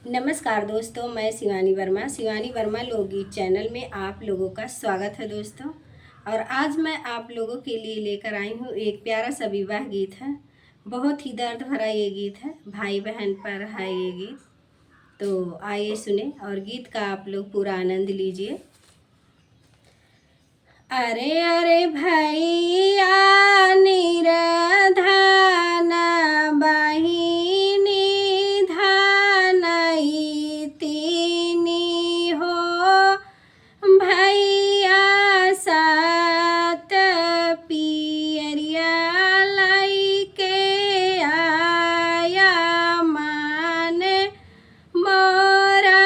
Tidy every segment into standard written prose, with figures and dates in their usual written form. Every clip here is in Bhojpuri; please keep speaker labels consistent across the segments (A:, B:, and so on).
A: नमस्कार दोस्तों, मैं शिवानी वर्मा लोकगीत चैनल में आप लोगों का स्वागत है दोस्तों। और आज मैं आप लोगों के लिए लेकर आई हूँ एक प्यारा सा विवाह गीत है। बहुत ही दर्द भरा ये गीत है, भाई बहन पर है ये गीत। तो आइए सुने और गीत का आप लोग पूरा आनंद लीजिए। अरे अरे भैया निराधान बहिनी धानई तीनी हो, भैया सात पियरिया लइके आया मान मोरा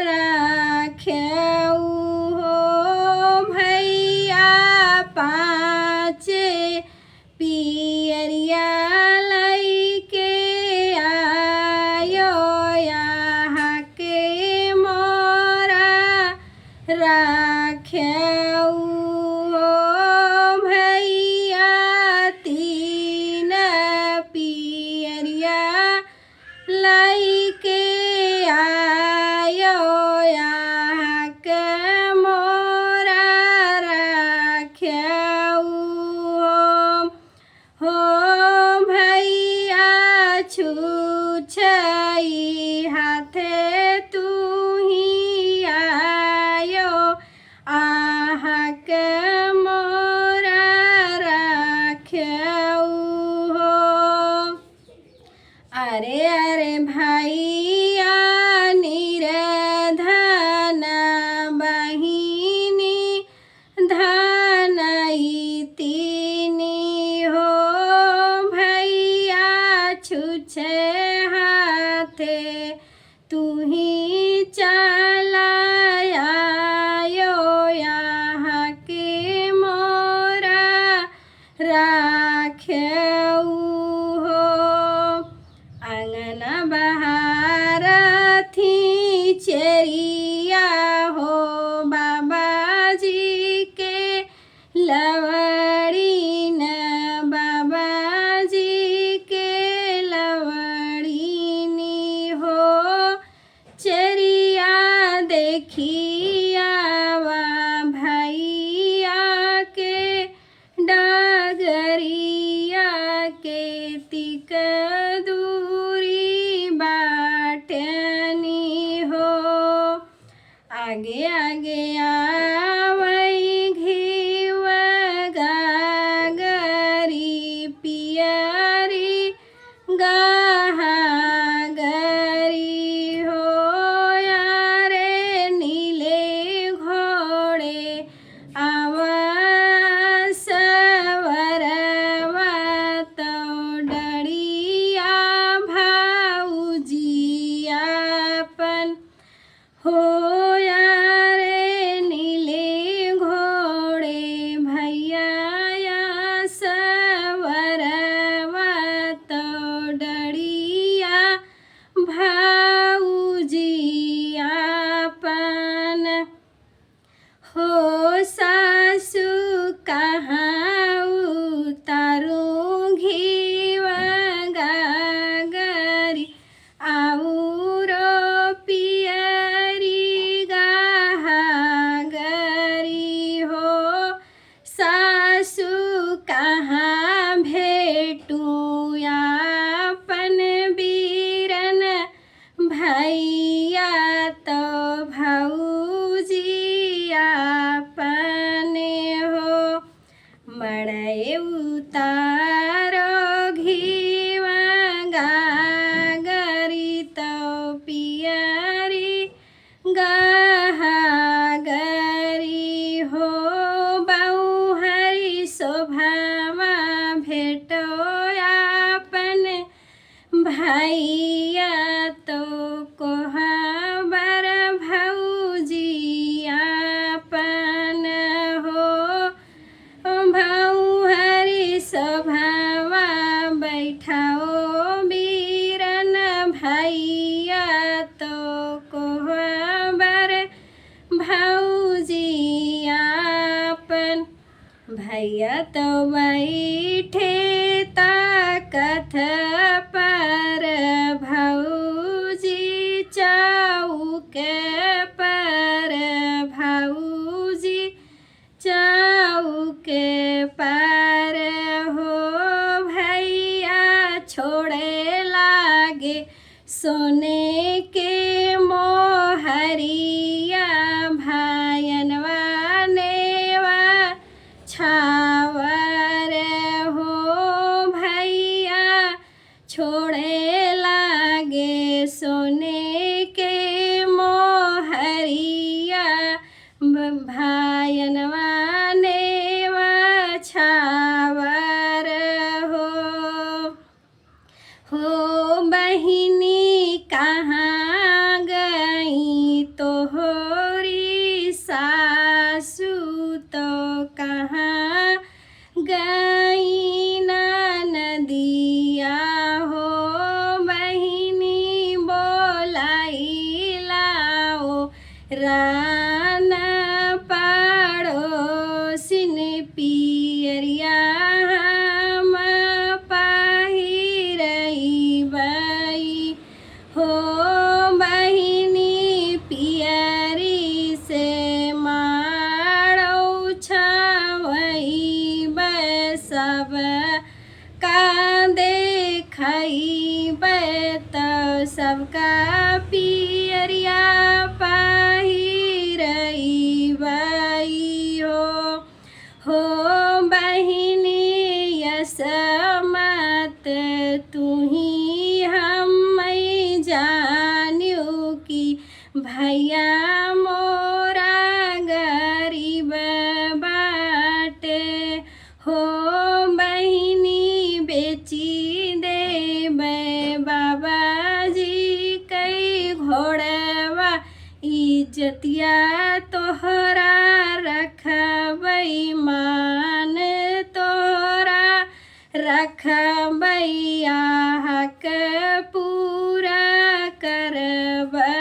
A: राख्यऊ हो, भैया पाँच पियरिया लइके आयो यहाँ के मोरा राख्यऊ हो, भैया तीन पियरिया लइके आयो यहाँ के मोरा राख्यऊ हो, भैया छूछई हाथे तू ही आयो आहाँ के मोरा राख्यऊ हो। अरे अरे भैया निराधान बहिनी धानई तीनी हो, भैया छुछे हाथे तू ही चलाया यहाँ के मोरा राख्यऊ हो। आंगन बहार थी चेरिया हो, बाबा जी के लवड़ी न बाबा जी के लवड़ी नी हो, चेरिया देखिया वा भैया के डगरिया के तिक दूरी बाटनी हो। आगे आगे आवई घीव गागरी पियरी गागरी हो, यारे नीले घोड़े आवा सवरवा तो डरिया भाऊजियापन हो, यारे नीले घोड़े भैया या सवरवा तो डरिया भाऊजियापन हो। सासु कहाँ उतारू घीव गागरी आउरो पियरी गागरी हो, सासु कहाँ भेटू यापन बीरन भैया तो भौजियापन हो। मड़ई उतारो घीव गागरी तो पियरी गागरी हो, बहुहरी शोभावा भेटो यापन भैया तो कोहबर भौजियापन हो, भौहरी सभावा बैठाओ बीरन भैया तो कोहबर भौजियापन। भैया तो बैठे ताकत पर भौजी चा सोने के मोहरिया भायनवा नेवा छावर हो भैया छोड़े लागे सोने के मोहरिया भायनवा नेवा छावर हो बहिनी कहाँ गई तोहरी सासू तो कहाँ गई नदिया हो बहिनी बोलाई लाओ रान पड़ोसिन पियरिया हम पहिरई बई हो बहिनी पियरी से माड़ौ छवई सब का देखई त सबका पियरिया पहिरई बई हो बहिनी यसमत तुही हम जान्यू कि भैया मोरा गरीब बाटे हो बहिनी बेची देबै बाबाजी कई घोड़वा इज्जतिया तोहरा रखबै मान तोहरा रखबै हक पूरा करबै